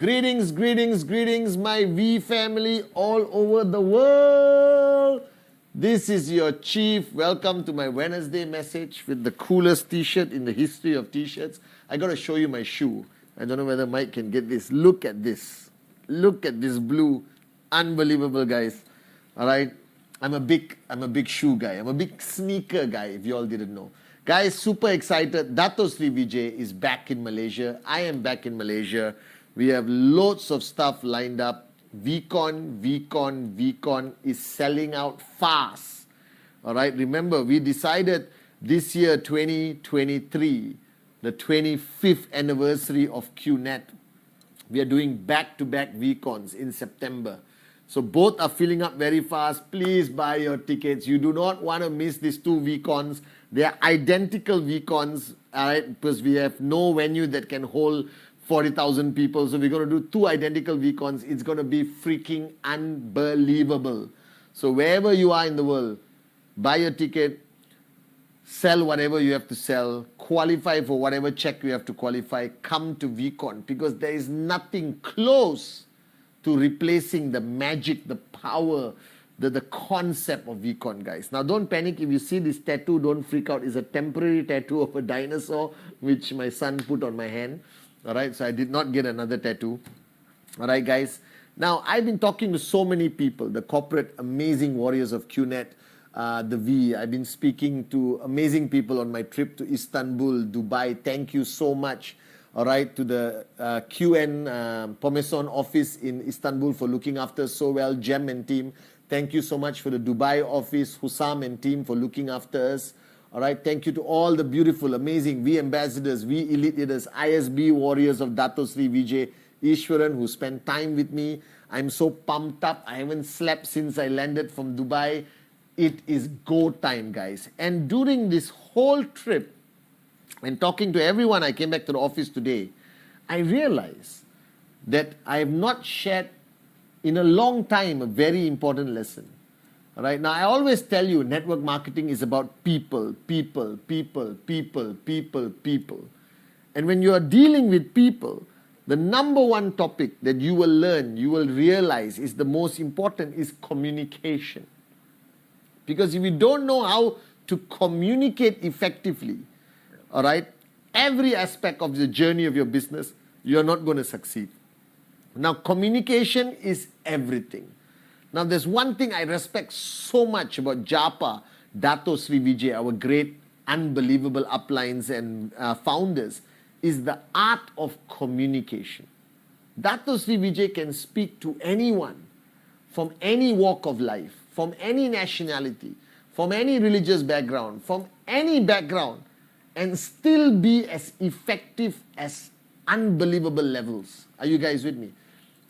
Greetings, greetings, greetings, my V family all over the world. This is your Chief. Welcome to my Wednesday message with the coolest t-shirt in the history of t-shirts. I got to show you my shoe. I don't know whether Mike can get this. Look at this. Look at this blue. Unbelievable, guys. All right. I'm a big shoe guy. I'm a big sneaker guy, if you all didn't know. Guys, super excited. Dato Sri Vijay is back in Malaysia. I am back in Malaysia. We have loads of stuff lined up. VCon is selling out fast. All right. Remember, we decided this year, 2023, the 25th anniversary of QNET. We are doing back-to-back VCons in September. So both are filling up very fast. Please buy your tickets. You do not want to miss these two VCons. They are identical VCons, all right, because we have no venue that can hold 40,000 people. So we're going to do two identical VCons. It's going to be freaking unbelievable. So wherever you are in the world, buy your ticket, sell whatever you have to sell, qualify for whatever check you have to qualify, come to VCon, because there is nothing close to replacing the magic, the power, the concept of VCon, guys. Now, don't panic if you see this tattoo. Don't freak out. It's a temporary tattoo of a dinosaur, which my son put on my hand. All right, so I did not get another tattoo. All right, guys. Now, I've been talking to so many people, the corporate amazing warriors of QNET, the V. I've been speaking to amazing people on my trip to Istanbul, Dubai. Thank you so much. All right, to the Pathman office in Istanbul for looking after so well, Jem and team. Thank you so much for the Dubai office, Hussam and team for looking after us. All right, thank you to all the beautiful, amazing V ambassadors, V elite leaders, ISB warriors of Dato Sri Vijay Ishwaran who spent time with me. I'm so pumped up. I haven't slept since I landed from Dubai. It is go time, guys. And during this whole trip, and talking to everyone, I came back to the office today, I realized that I have not shared in a long time a very important lesson. All right. Now, I always tell you network marketing is about people. And when you are dealing with people, the number one topic that you will learn, you will realize is the most important is communication. Because if you don't know how to communicate effectively, all right, every aspect of the journey of your business, you're not going to succeed. Now, communication is everything. Now, there's one thing I respect so much about Japa, Dato Sri Vijay, our great, unbelievable uplines and founders, is the art of communication. Dato Sri Vijay can speak to anyone from any walk of life, from any nationality, from any religious background, from any background, and still be as effective as unbelievable levels. Are you guys with me?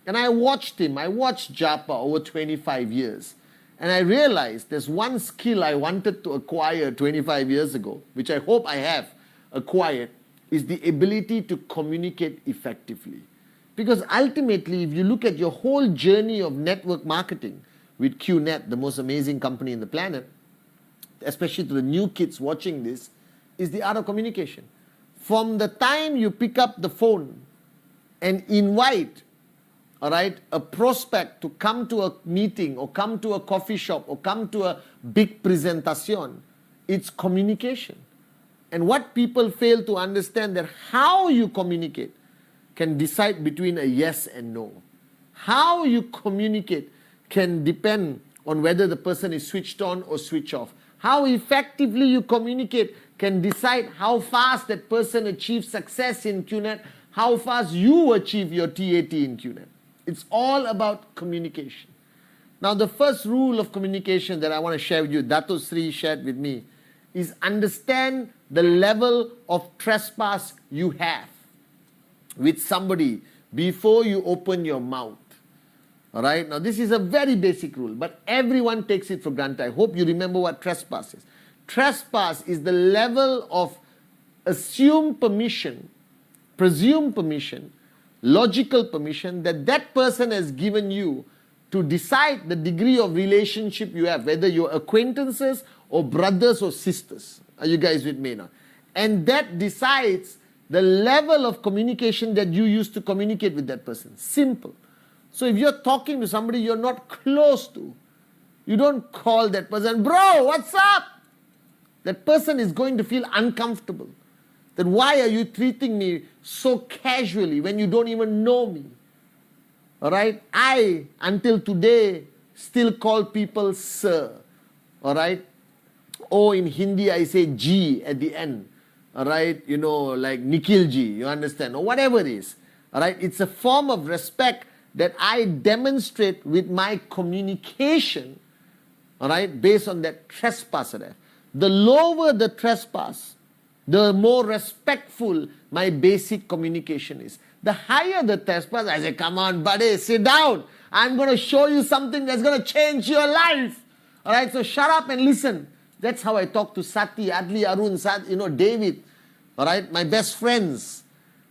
And I watched him. I watched Japa over 25 years. And I realized there's one skill I wanted to acquire 25 years ago, which I hope I have acquired, is the ability to communicate effectively. Because ultimately, if you look at your whole journey of network marketing with QNET, the most amazing company in the planet, especially to the new kids watching this, is the art of communication. From the time you pick up the phone and invite, all right, a prospect to come to a meeting or come to a coffee shop or come to a big presentation, it's communication. And what people fail to understand that how you communicate can decide between a yes and no. How you communicate can depend on whether the person is switched on or switched off. How effectively you communicate can decide how fast that person achieves success in QNET, how fast you achieve your TAT in QNET. It's all about communication. Now, the first rule of communication that I want to share with you, Dato Sri shared with me, is understand the level of trespass you have with somebody before you open your mouth. All right? Now, this is a very basic rule, but everyone takes it for granted. I hope you remember what trespass is. Trespass is the level of assumed permission, presumed permission, logical permission that that person has given you to decide the degree of relationship you have, whether you're acquaintances or brothers or sisters. Are you guys with me now? And that decides the level of communication that you use to communicate with that person. Simple. So if you're talking to somebody you're not close to, you don't call that person, bro, what's up? That person is going to feel uncomfortable. Then why are you treating me so casually when you don't even know me? Alright? I, until today, still call people sir. Alright? Or in Hindi I say G at the end. Alright? You know, like Nikhil Ji, you understand? Or whatever it is. Alright? It's a form of respect that I demonstrate with my communication. Alright? Based on that trespass there. The lower the trespass, the more respectful my basic communication is. The higher the trespass, I say, come on, buddy, sit down. I'm going to show you something that's going to change your life. All right, so shut up and listen. That's how I talk to Sati, Adli, Arun, David. All right, my best friends.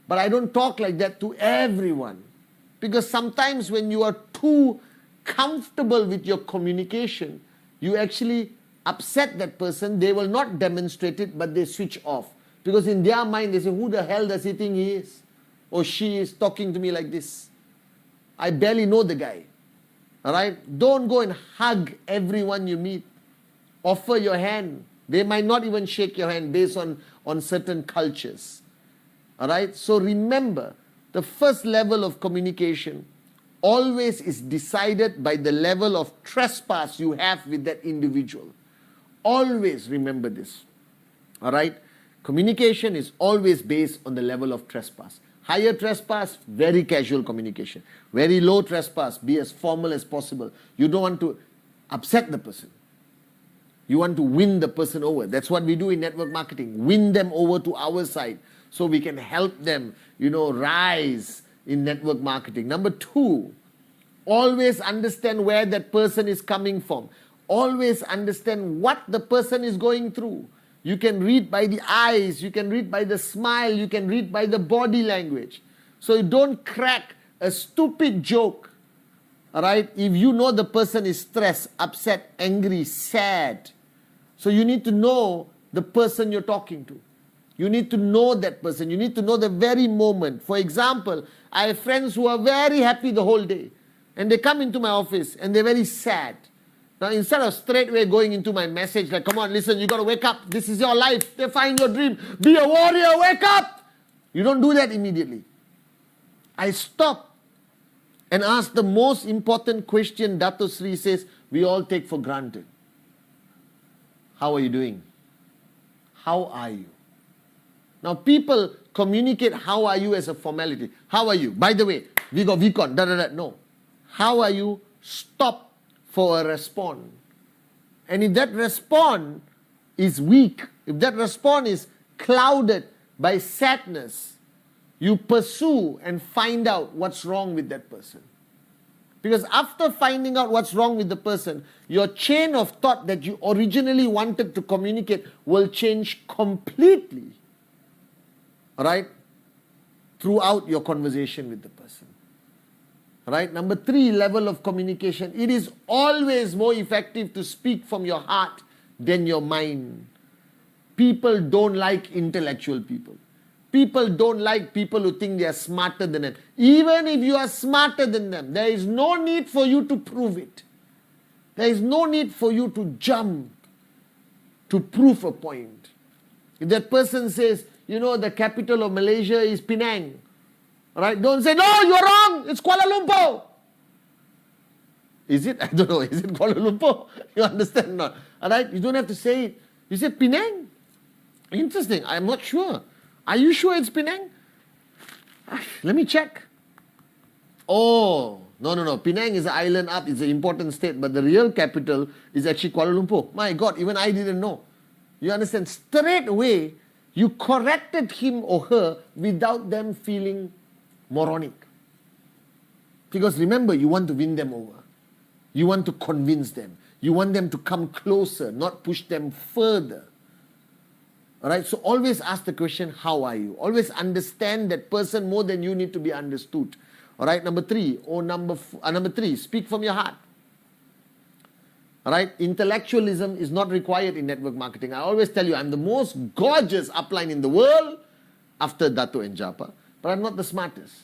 But I don't talk like that to everyone. Because sometimes when you are too comfortable with your communication, you actually upset that person. They will not demonstrate it, but they switch off. Because in their mind, they say, who the hell does he think he is? Or she is talking to me like this. I barely know the guy. Alright? Don't go and hug everyone you meet. Offer your hand. They might not even shake your hand based on certain cultures. Alright? So remember, the first level of communication always is decided by the level of trespass you have with that individual. Always remember this. Alright? Communication is always based on the level of trespass. Higher trespass, very casual communication. Very low trespass, be as formal as possible. You don't want to upset the person. You want to win the person over. That's what we do in network marketing. Win them over to our side so we can help them, rise in network marketing. Number 2, always understand where that person is coming from. Always understand what the person is going through. You can read by the eyes, you can read by the smile, you can read by the body language. So you don't crack a stupid joke. Alright? If you know the person is stressed, upset, angry, sad. So you need to know the person you're talking to. You need to know that person. You need to know the very moment. For example, I have friends who are very happy the whole day. And they come into my office and they're very sad. Now, instead of straightway going into my message, like, come on, listen, you got to wake up. This is your life. Define your dream. Be a warrior. Wake up. You don't do that immediately. I stop and ask the most important question Dato Sri says we all take for granted. How are you doing? How are you? Now, people communicate how are you as a formality. How are you? By the way, we got VCon. No. How are you? Stop for a response. And if that response is weak, if that response is clouded by sadness, you pursue and find out what's wrong with that person. Because after finding out what's wrong with the person, your chain of thought that you originally wanted to communicate will change completely. Alright? Throughout your conversation with the person. Right? Number 3, level of communication. It is always more effective to speak from your heart than your mind. People don't like intellectual people. People don't like people who think they are smarter than them. Even if you are smarter than them, there is no need for you to prove it. There is no need for you to jump to prove a point. If that person says, the capital of Malaysia is Penang. Right? Don't say, no, you're wrong. It's Kuala Lumpur. Is it? I don't know. Is it Kuala Lumpur? You understand or not? Alright? You don't have to say it. You say Penang. Interesting. I'm not sure. Are you sure it's Penang? Let me check. Oh, no. Penang is an island up. It's an important state. But the real capital is actually Kuala Lumpur. My God, even I didn't know. You understand? Straight away, you corrected him or her without them feeling moronic. Because remember, you want to win them over. You want to convince them. You want them to come closer, not push them further. Alright, so always ask the question, how are you? Always understand that person more than you need to be understood. All right, number three, number three, speak from your heart. All right, intellectualism is not required in network marketing. I always tell you, I'm the most gorgeous upline in the world after Dato and Japa, but I'm not the smartest.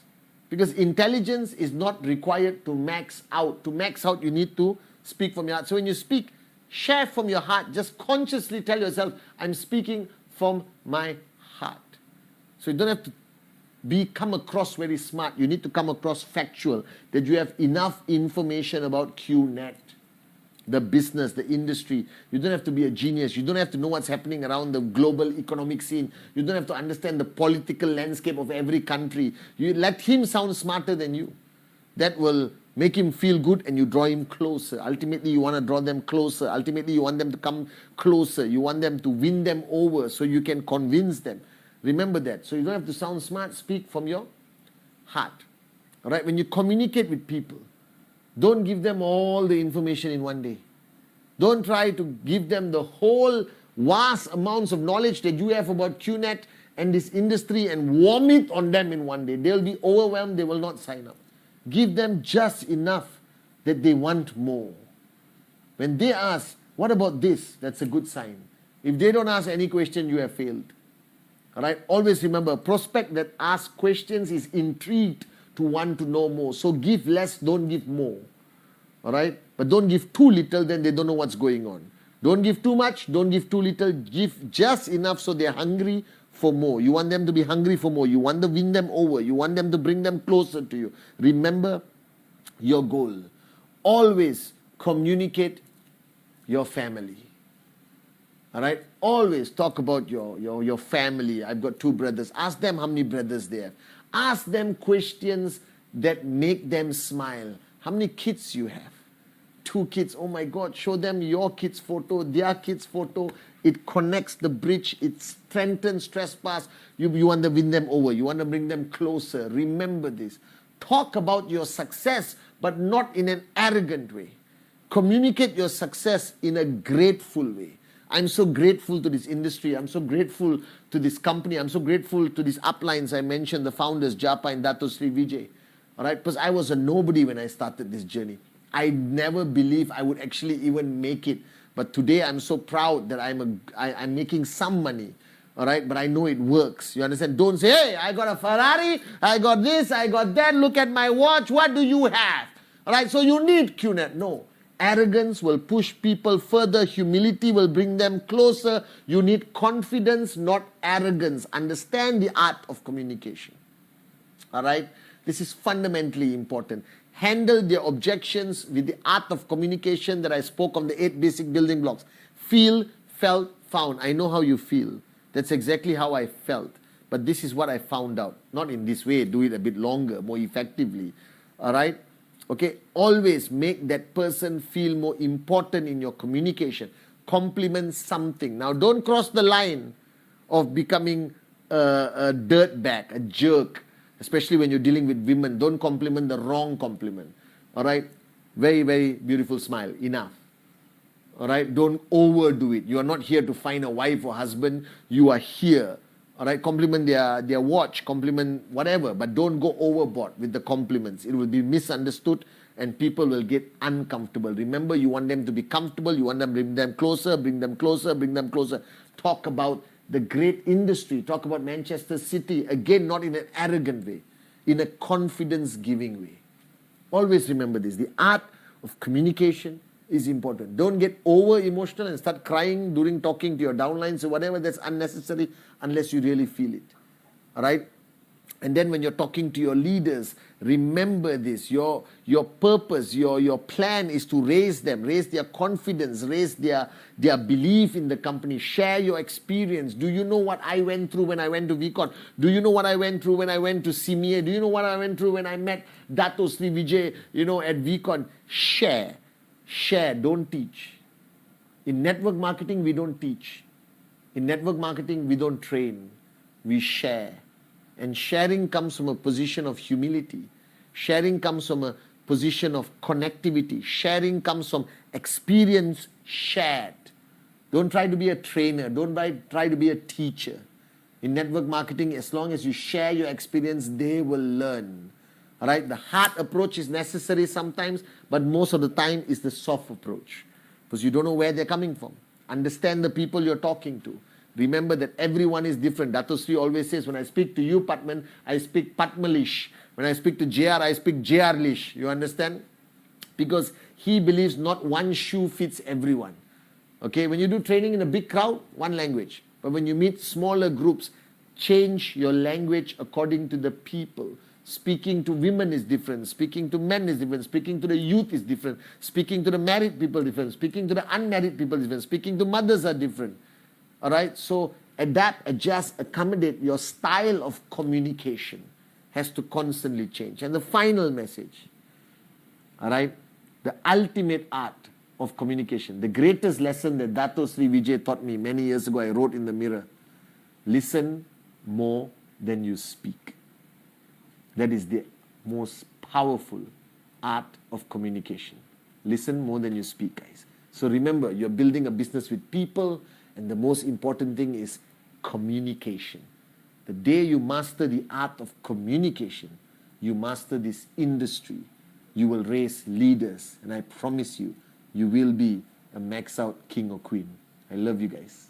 Because intelligence is not required to max out. To max out, you need to speak from your heart. So when you speak, share from your heart. Just consciously tell yourself, I'm speaking from my heart. So you don't have to come across very smart. You need to come across factual, that you have enough information about QNET, the business, the industry. You don't have to be a genius. You don't have to know what's happening around the global economic scene. You don't have to understand the political landscape of every country. You let him sound smarter than you. That will make him feel good, and you draw him closer. Ultimately, you want to draw them closer. Ultimately, you want them to come closer. You want them to win them over so you can convince them. Remember that. So you don't have to sound smart. Speak from your heart. All right? When you communicate with people, don't give them all the information in one day. Don't try to give them the whole vast amounts of knowledge that you have about QNET and this industry and vomit on them in one day. They'll be overwhelmed. They will not sign up. Give them just enough that they want more. When they ask, what about this? That's a good sign. If they don't ask any question, you have failed. All right? Always remember, a prospect that asks questions is intrigued to want to know more. So give less, don't give more. All right? But don't give too little, then they don't know what's going on. Don't give too much, don't give too little. Give just enough so they're hungry for more. You want them to be hungry for more. You want to win them over. You want them to bring them closer to you. Remember your goal. Always communicate your family. All right? Always talk about your family. I've got 2 brothers. Ask them how many brothers they have. Ask them questions that make them smile. How many kids you have? 2 kids. Oh my God. Show them your kids' photo, their kids' photo. It connects the bridge. It strengthens trespass. You want to win them over. You want to bring them closer. Remember this. Talk about your success, but not in an arrogant way. Communicate your success in a grateful way. I'm so grateful to this industry. I'm so grateful to this company. I'm so grateful to these uplines I mentioned, the founders, Japa and Dato Sri Vijay. All right? Because I was a nobody when I started this journey. I never believed I would actually even make it. But today I'm so proud that I'm making some money. All right? But I know it works. You understand? Don't say, hey, I got a Ferrari, I got this, I got that, look at my watch, what do you have? All right? So you need QNET. No. Arrogance will push people further. Humility will bring them closer. You need confidence, not arrogance. Understand the art of communication. All right? This is fundamentally important. Handle their objections with the art of communication that I spoke on the 8 basic building blocks. Feel, felt, found. I know how you feel. That's exactly how I felt. But this is what I found out. Not in this way. Do it a bit longer, more effectively. All right? Okay, always make that person feel more important in your communication. Compliment something. Now, don't cross the line of becoming a dirtbag, a jerk, especially when you're dealing with women. Don't compliment the wrong compliment. All right? Very, very beautiful smile. Enough. All right? Don't overdo it. You are not here to find a wife or husband. You are here. All right? Compliment their watch, compliment whatever, but don't go overboard with the compliments. It will be misunderstood and people will get uncomfortable. Remember, you want them to be comfortable. You want them to bring them closer, bring them closer, bring them closer. Talk about the great industry. Talk about Manchester City. Again, not in an arrogant way, in a confidence-giving way. Always remember this. The art of communication is important. Don't get over emotional and start crying during talking to your downlines or whatever. That's unnecessary unless you really feel it. All right? And then when you're talking to your leaders, remember this. Your purpose, your plan is to raise them, raise their confidence, raise their belief in the company. Share your experience. Do you know what I went through when I went to VCon? Do you know what I went through when I went to CMA? Do you know what I went through when I met Dato Sri Vijay, at VCon? Share. Share, don't teach. In network marketing, we don't teach. In network marketing, we don't train. We share. And sharing comes from a position of humility. Sharing comes from a position of connectivity. Sharing comes from experience shared. Don't try to be a trainer. Don't try to be a teacher. In network marketing, as long as you share your experience, they will learn. All right, the hard approach is necessary sometimes, but most of the time is the soft approach, because you don't know where they're coming from. Understand the people you're talking to. Remember that everyone is different. Dato Sri always says, when I speak to you, Pathman, I speak Patmalish. When I speak to JR, I speak JR-lish. You understand? Because he believes not one shoe fits everyone. Okay, when you do training in a big crowd, one language. But when you meet smaller groups, change your language according to the people. Speaking to women is different. Speaking to men is different. Speaking to the youth is different. Speaking to the married people is different. Speaking to the unmarried people is different. Speaking to mothers are different. All right, so adapt, adjust, accommodate. Your style of communication has to constantly change. And the final message, all right, the ultimate art of communication, the greatest lesson that Dato Sri Vijay taught me many years ago, I wrote in the mirror: listen more than you speak. That is the most powerful art of communication. Listen more than you speak, guys. So remember, you're building a business with people, and the most important thing is communication. The day you master the art of communication, you master this industry. You will raise leaders, and I promise you, you will be a max out king or queen. I love you guys.